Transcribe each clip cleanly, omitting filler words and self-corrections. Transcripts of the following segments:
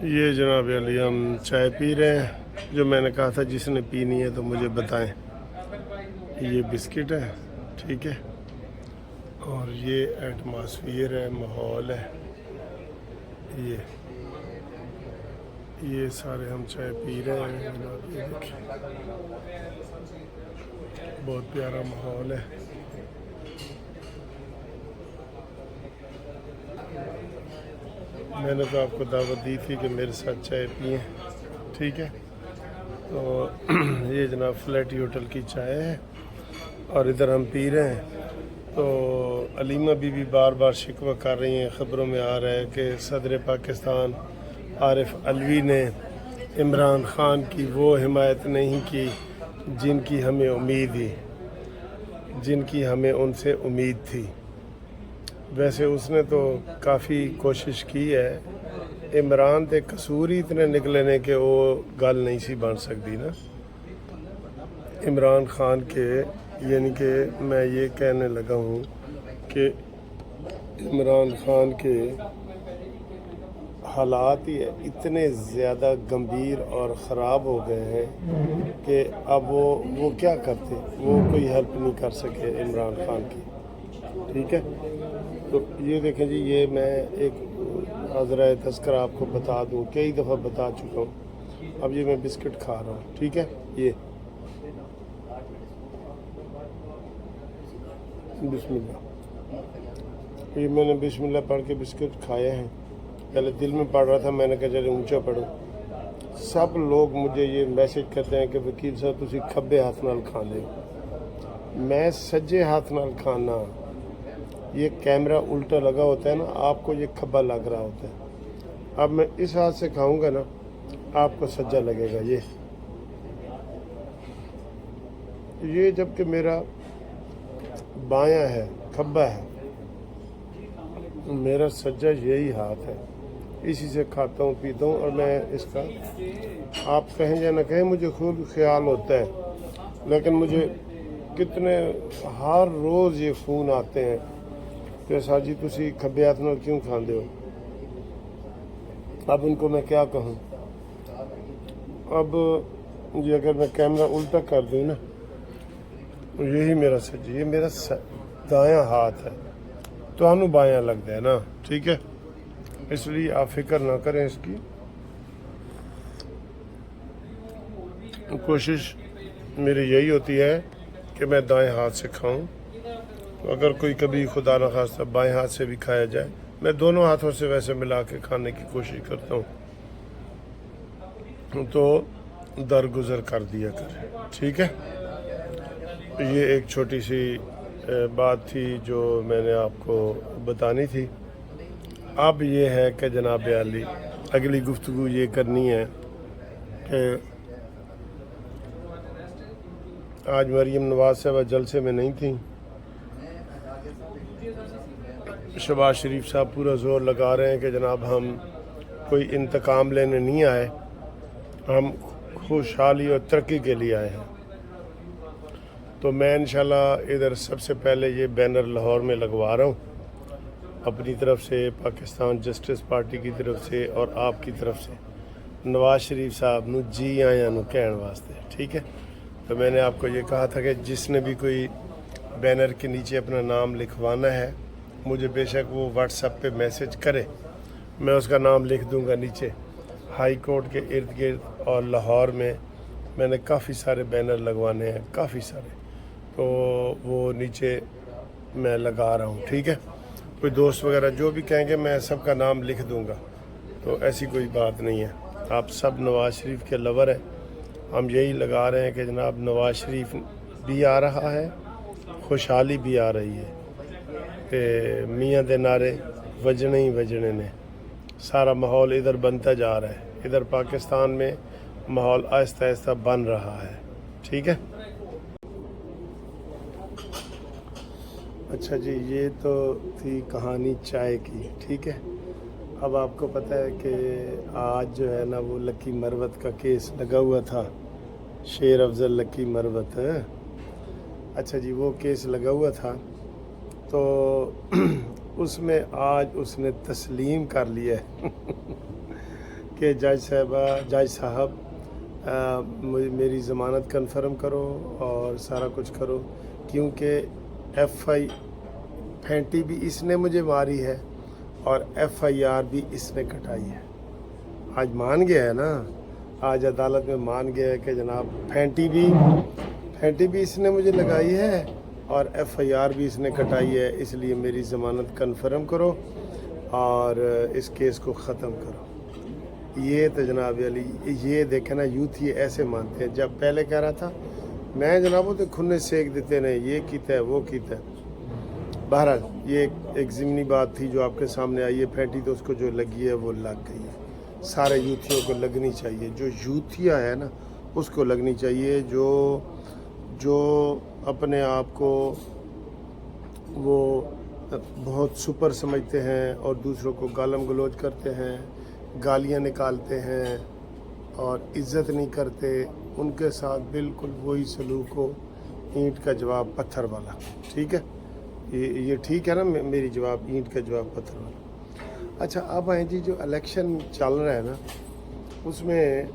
یہ جناب علی ہم چائے پی رہے ہیں، جو میں نے کہا تھا جس نے پینی ہے تو مجھے بتائیں۔ یہ بسکٹ ہے، ٹھیک ہے، اور یہ ایٹماسفیئر ہے، ماحول ہے، یہ سارے ہم چائے پی رہے ہیں جناب۔ یہ دیکھیں بہت پیارا ماحول ہے۔ میں نے تو آپ کو دعوت دی تھی کہ میرے ساتھ چائے پئیں، ٹھیک ہے۔ تو یہ جناب فلیٹی ہوٹل کی چائے ہے اور ادھر ہم پی رہے ہیں۔ تو علیمہ بی بی بار بار شکوہ کر رہی ہیں، خبروں میں آ رہا ہے کہ صدر پاکستان عارف علوی نے عمران خان کی وہ حمایت نہیں کی جن کی ہمیں ان سے امید تھی۔ ویسے اس نے تو کافی کوشش کی ہے، عمران تے قصور ہی اتنے نکلے نے کہ وہ گل نہیں سی بن سکتی نا عمران خان کے، یعنی کہ میں یہ کہنے لگا ہوں کہ عمران خان کے حالات ہی اتنے زیادہ گمبھیر اور خراب ہو گئے ہیں کہ اب وہ کیا کرتے، وہ کوئی ہیلپ نہیں کر سکے عمران خان کی، ٹھیک ہے۔ تو یہ دیکھیں جی، یہ میں ایک عذرا تذکرہ آپ کو بتا دوں، کئی دفعہ بتا چکا ہوں۔ اب یہ میں بسکٹ کھا رہا ہوں، ٹھیک ہے۔ یہ بسم اللہ، یہ میں نے بسم اللہ پڑھ کے بسکٹ کھائے ہیں۔ پہلے دل میں پڑھ رہا تھا، میں نے کہا چلے اونچا پڑھوں۔ سب لوگ مجھے یہ میسج کرتے ہیں کہ وکیل صاحب تسی کھبے ہاتھ نال کھاندے ہو، میں سجے ہاتھ نال کھانا۔ یہ کیمرہ الٹا لگا ہوتا ہے نا، آپ کو یہ کھبا لگ رہا ہوتا ہے۔ اب میں اس ہاتھ سے کھاؤں گا نا، آپ کو سجا لگے گا۔ یہ جبکہ میرا بایاں ہے، کھبا ہے، میرا سجا یہی ہاتھ ہے، اسی سے کھاتا ہوں پیتا ہوں۔ اور میں اس کا، آپ کہیں یا نہ کہیں، مجھے خود خیال ہوتا ہے، لیکن مجھے کتنے ہر روز یہ فون آتے ہیں کہ ساجی تسی کھبے ہاتھ نال کیوں کھاندے ہو۔ اب ان کو میں کیا کہوں۔ اب یہ اگر میں کیمرہ الٹا کر دوں نا، یہی میرا سجا، یہ میرا دایاں ہاتھ ہے، تو ہم بایاں لگتا ہے نا، ٹھیک ہے۔ اس لیے آپ فکر نہ کریں اس کی۔ کوشش میری یہی ہوتی ہے کہ میں دائیں ہاتھ سے کھاؤں، اگر کوئی کبھی خدا نخواستہ بائیں ہاتھ سے بھی کھایا جائے، میں دونوں ہاتھوں سے ویسے ملا کے کھانے کی کوشش کرتا ہوں، تو درگزر کر دیا کریں، ٹھیک ہے۔ یہ ایک چھوٹی سی بات تھی جو میں نے آپ کو بتانی تھی۔ اب یہ ہے کہ جناب عالی اگلی گفتگو یہ کرنی ہے کہ آج مریم نواز صاحبہ جلسے میں نہیں تھیں۔ شہباز شریف صاحب پورا زور لگا رہے ہیں کہ جناب ہم کوئی انتقام لینے نہیں آئے، ہم خوشحالی اور ترقی کے لیے آئے ہیں۔ تو میں انشاءاللہ ادھر سب سے پہلے یہ بینر لاہور میں لگوا رہا ہوں، اپنی طرف سے، پاکستان جسٹس پارٹی کی طرف سے اور آپ کی طرف سے، نواز شریف صاحب نو جی آیاں نو کہن واسطے، ٹھیک ہے۔ تو میں نے آپ کو یہ کہا تھا کہ جس نے بھی کوئی بینر کے نیچے اپنا نام لکھوانا ہے، مجھے بے شک وہ واٹس ایپ پہ میسج کرے، میں اس کا نام لکھ دوں گا نیچے۔ ہائی کورٹ کے ارد گرد اور لاہور میں نے کافی سارے بینر لگوانے ہیں، کافی سارے، تو وہ نیچے میں لگا رہا ہوں، ٹھیک ہے۔ کوئی دوست وغیرہ جو بھی کہیں گے میں سب کا نام لکھ دوں گا، تو ایسی کوئی بات نہیں ہے۔ آپ سب نواز شریف کے لور ہیں، ہم یہی لگا رہے ہیں کہ جناب نواز شریف بھی آ رہا ہے، خوشحالی بھی آ رہی ہے، کہ میاں دے نعرے وجنے ہی وجنے نے، سارا ماحول ادھر بنتا جا رہا ہے، ادھر پاکستان میں ماحول آہستہ آہستہ بن رہا ہے، ٹھیک ہے۔ اچھا جی، یہ تو تھی کہانی چائے کی، ٹھیک ہے۔ اب آپ کو پتہ ہے کہ آج جو ہے نا وہ لکی مروت کا کیس لگا ہوا تھا، شیر افضل لکی مروت، اچھا جی، وہ کیس لگا ہوا تھا، تو اس میں آج اس نے تسلیم کر لیا ہے کہ जज साहब मेरी ज़मानत कन्फर्म करो और सारा कुछ करो, क्योंकि FI फैंटी भी इसने मुझे मारी है और FIR भी इसने कटाई है। आज मान गया है ना, आज अदालत में मान गया है कि जनाब फैंटी भी इसने मुझे लगाई है और FIR भी इसने कटाई है, इसलिए मेरी ज़मानत कन्फर्म करो और इस केस को ख़त्म करो। ये तो जनाब अली, ये देखे ना, यूथ ये ऐसे मानते हैं। जब पहले कह रहा था मैं जनाब वो तो खुन्ने सेक देते ने, ये कीता है वो कीता है। बहरहाल ये एक ज़िमनी बात थी जो आपके सामने आई है। फैंटी तो उसको जो लगी है वो लग गई है, सारे यूथियों को लगनी चाहिए। जो यूथिया है ना उसको लगनी चाहिए, जो अपने आप को वो बहुत सुपर समझते हैं और दूसरों को गालम गलोच करते हैं, गालियां निकालते हैं और इज़्ज़त नहीं करते, उनके साथ बिल्कुल वही सलूक हो, ईंट का जवाब पत्थर वाला। ठीक है, ये ठीक है ना मेरी जवाब, ईंट का जवाब पत्थर वाला। अच्छा, अब आए जी, जो इलेक्शन चल रहा है ना उसमें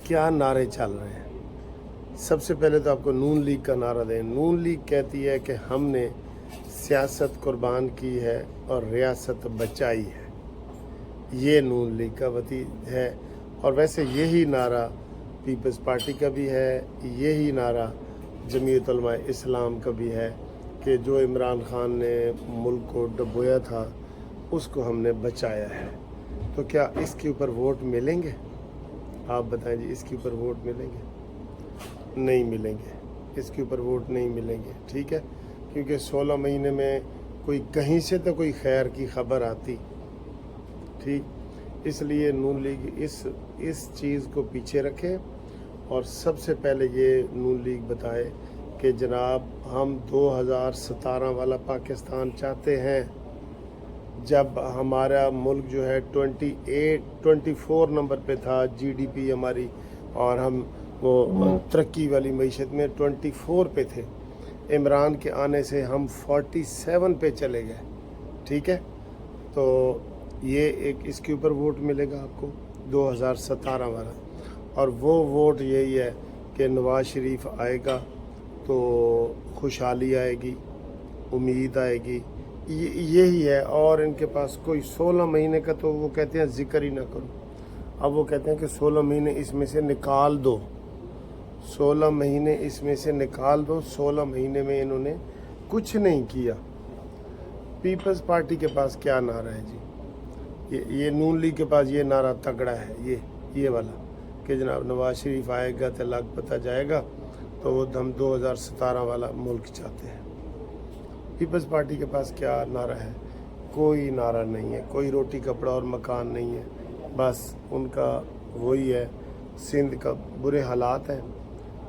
क्या नारे चल रहे हैं। सबसे पहले तो आपको नून लीग का नारा दें। नून लीग कहती है कि हमने सियासत कुर्बान की है और रियासत बचाई है, ये नून लीग का वती है। और वैसे यही नारा पीपल्स पार्टी का भी है, यही नारा जमीयत उलमा इस्लाम का भी है कि जो इमरान खान ने मुल्क को डुबोया था उसको हमने बचाया है। तो क्या इसके ऊपर वोट मिलेंगे? आप बताएं जी, इसके ऊपर वोट मिलेंगे? नहीं मिलेंगे, इसके ऊपर वोट नहीं मिलेंगे। ठीक है, क्योंकि 16 महीने में कोई कहीं से तो कोई खैर की खबर आती। ठीक, इसलिए नून लीग इस चीज़ को पीछे रखे और सबसे पहले ये नून लीग बताए कि जनाब हम 2017 वाला पाकिस्तान चाहते हैं, जब हमारा मुल्क जो है 24 नंबर पे था GDP हमारी, और हम वो तरक्की वाली मईशत में 24 पे थे। इमरान के आने से हम 47 पे चले गए। ठीक है, तो ये एक इसके ऊपर वोट मिलेगा आपको 2017 वाला। और वो वोट यही है कि नवाज शरीफ आएगा तो खुशहाली आएगी, उम्मीद आएगी, यही है। और इनके पास कोई 16 महीने का तो वो कहते हैं जिक्र ही ना करो। अब वो कहते हैं कि 16 महीने इसमें से निकाल दो, 16 महीने इसमें से निकाल दो। 16 महीने में इन्होंने कुछ नहीं किया। पीपल्स पार्टी के पास क्या नारा है जी? ये नून लीग के पास ये नारा तगड़ा है, ये वाला कि जनाब नवाज शरीफ आएगा तो लग पता जाएगा, तो वो हम 2017 वाला मुल्क चाहते हैं। पीपल्स पार्टी के पास क्या नारा है? कोई नारा नहीं है, कोई रोटी कपड़ा और मकान नहीं है। बस उनका वही है, सिंध का बुरे हालात हैं।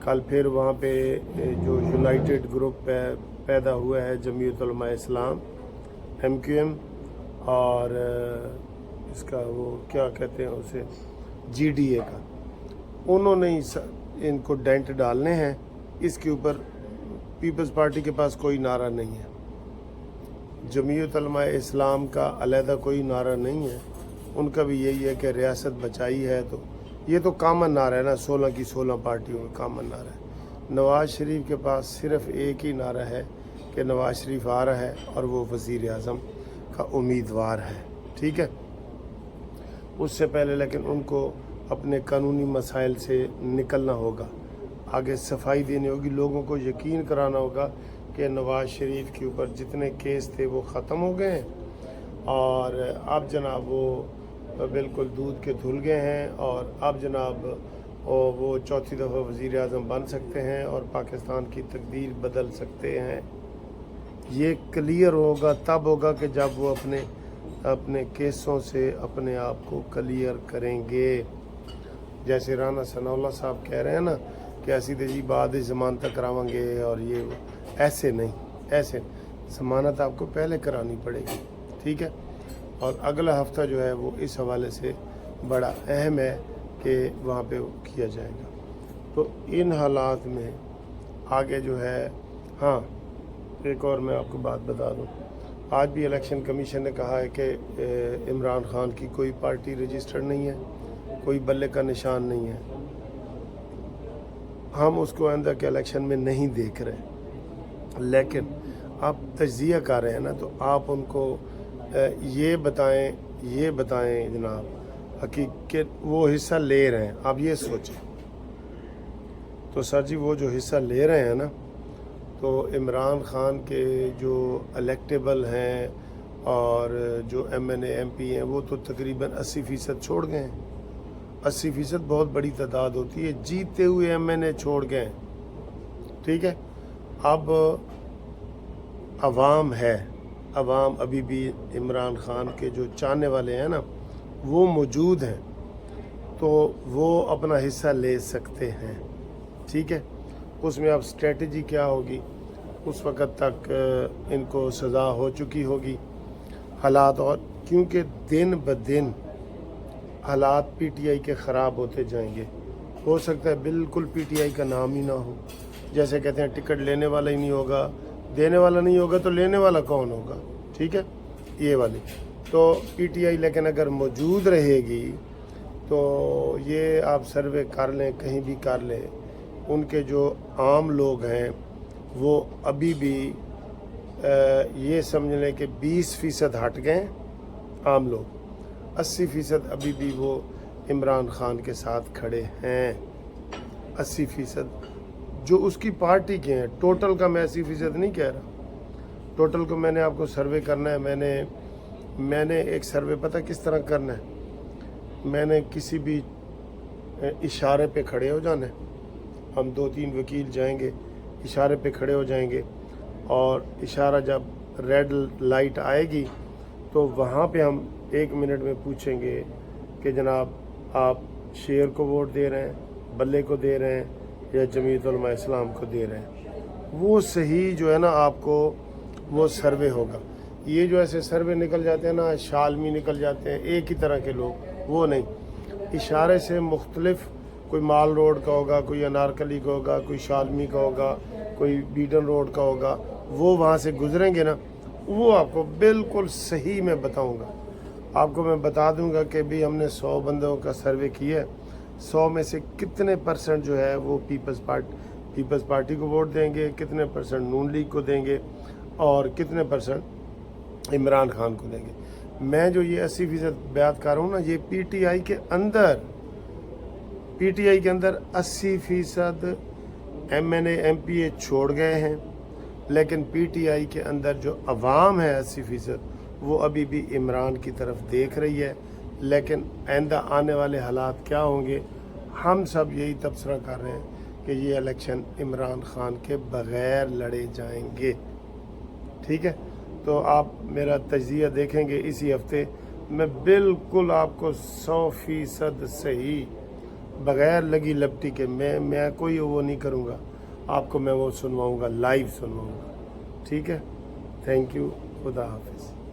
कल फिर वहाँ पे जो यूनाइटेड ग्रुप पैदा हुआ है जमीयत उलमा इस्लाम MQM, और इसका वो क्या कहते हैं उसे, GDA का, उन्होंने इनको डेंट डालने हैं। इसके ऊपर पीपल्स पार्टी के पास कोई नारा नहीं है, जमीयत उलमा इस्लाम का अलहदा कोई नारा नहीं है। उनका भी यही है कि रियासत बचाई है। तो ये तो कामन नारा है ना, 16 की 16 पार्टियों का कामन नारा है। नवाज शरीफ के पास सिर्फ एक ही नारा है कि नवाज शरीफ आ रहा है और वो वज़ीर आज़म का उम्मीदवार है। ठीक है, उससे पहले लेकिन उनको अपने कानूनी मसाइल से निकलना होगा, आगे सफाई देनी होगी, लोगों को यकीन कराना होगा कि नवाज शरीफ के ऊपर जितने केस थे वो ख़त्म हो गए हैं और अब जनाब वो बिल्कुल दूध के धुल गए हैं और अब जनाब वो चौथी दफ़ा वज़ीर आज़म बन सकते हैं और पाकिस्तान की तकदीर बदल सकते हैं। ये क्लियर होगा तब होगा कि जब वो अपने केसों से अपने आप को क्लियर करेंगे। जैसे राना सनाउल्लाह साहब कह रहे हैं ना कि ऐसी तेजी बाद ज़मानत करावांगे और ये ऐसे नहीं, ऐसे ज़मानत आपको पहले करानी पड़ेगी। ठीक है, और अगला हफ्ता जो है वो इस हवाले से बड़ा अहम है कि वहाँ पे किया जाएगा। तो इन हालात में आगे जो है, हाँ एक और मैं आपको बात बता दूँ, आज भी इलेक्शन कमीशन ने कहा है कि इमरान खान की कोई पार्टी रजिस्टर्ड नहीं है, कोई बल्ले का निशान नहीं है। हम उसको आइंदा के इलेक्शन में नहीं देख रहे, लेकिन आप तज्जिया कर रहे हैं ना, तो आप उनको ये बताएं जनाब हकीकत वो हिस्सा ले रहे हैं, आप ये सोचें। तो सर जी वो जो हिस्सा ले रहे हैं ना, तो इमरान खान के जो इलेक्टेबल हैं और जो MNA MP हैं वो तो तकरीबन 80% छोड़ गए हैं। 80% बहुत बड़ी तादाद होती है, जीतते हुए MNA छोड़ गए, ठीक है। अब अवाम है, अवाम अभी भी इमरान खान के जो चाहने वाले हैं ना वो मौजूद हैं, तो वो अपना हिस्सा ले सकते हैं, ठीक है। उसमें अब स्ट्रेटजी क्या होगी, उस वक़्त तक इनको सज़ा हो चुकी होगी हालात, और क्योंकि दिन ब दिन हालात PTI के ख़राब होते जाएंगे। हो सकता है बिल्कुल PTI का नाम ही ना हो, जैसे कहते हैं टिकट लेने वाला ही नहीं होगा, देने वाला नहीं होगा तो लेने वाला कौन होगा, ठीक है, ये वाली। तो PTI लेकिन अगर मौजूद रहेगी तो ये आप सर्वे कर लें, कहीं भी कर लें, उनके जो आम लोग हैं वो अभी भी ये समझ लें कि 20% हट गए आम लोग, 80% अभी भी वो इमरान खान के साथ खड़े हैं। 80% जो उसकी पार्टी के हैं, टोटल का मैं 80% नहीं कह रहा, टोटल को मैंने आपको सर्वे करना है। मैंने एक सर्वे पता किस तरह करना है, मैंने किसी भी इशारे पे खड़े हो जाना है, हम 2-3 वकील जाएंगे, इशारे पे खड़े हो जाएंगे, और इशारा जब रेड लाइट आएगी तो वहाँ पे हम 1 मिनट में पूछेंगे कि जनाब आप शेर को वोट दे रहे हैं, बल्ले को दे रहे हैं, या जमीयत उलमा इस्लाम को दे रहे हैं। वो सही जो है ना आपको वो सर्वे होगा। ये जो ऐसे सर्वे निकल जाते हैं ना, शालमी निकल जाते हैं, एक ही तरह के लोग, वो नहीं। इशारे से मुख्तलिफ, कोई माल रोड का होगा, कोई अनारकली का होगा, कोई शालमी का होगा, कोई बीडन रोड का होगा, वो वहाँ से गुजरेंगे ना, वो आपको बिल्कुल सही मैं बताऊँगा। आपको मैं बता दूँगा कि भी हमने 100 बंदों का सर्वे किया है, 100 में से कितने % जो है वो पीपल्स पार्टी को वोट देंगे, कितने % नून लीग को देंगे, और कितने % इमरान खान को देंगे। मैं जो ये 80% बयान कर रहा हूँ ना, ये PTI के अंदर 80% MNA MPA छोड़ गए हैं, लेकिन PTI के अंदर जो अवाम है 80% वो अभी भी इमरान की तरफ देख रही है। लेकिन आइंदा आने वाले हालात क्या होंगे, हम सब यही तबसरा कर रहे हैं कि ये इलेक्शन इमरान खान के बग़ैर लड़े जाएंगे, ठीक है। तो आप मेरा तज्ज़िया देखेंगे इसी हफ्ते, मैं बिल्कुल आपको 100% सही, बग़ैर लगी लपटी के, मैं कोई वो नहीं करूँगा, आपको मैं वो सुनवाऊँगा, लाइव सुनवाऊँगा, ठीक है। थैंक यू, खुदा हाफिज़।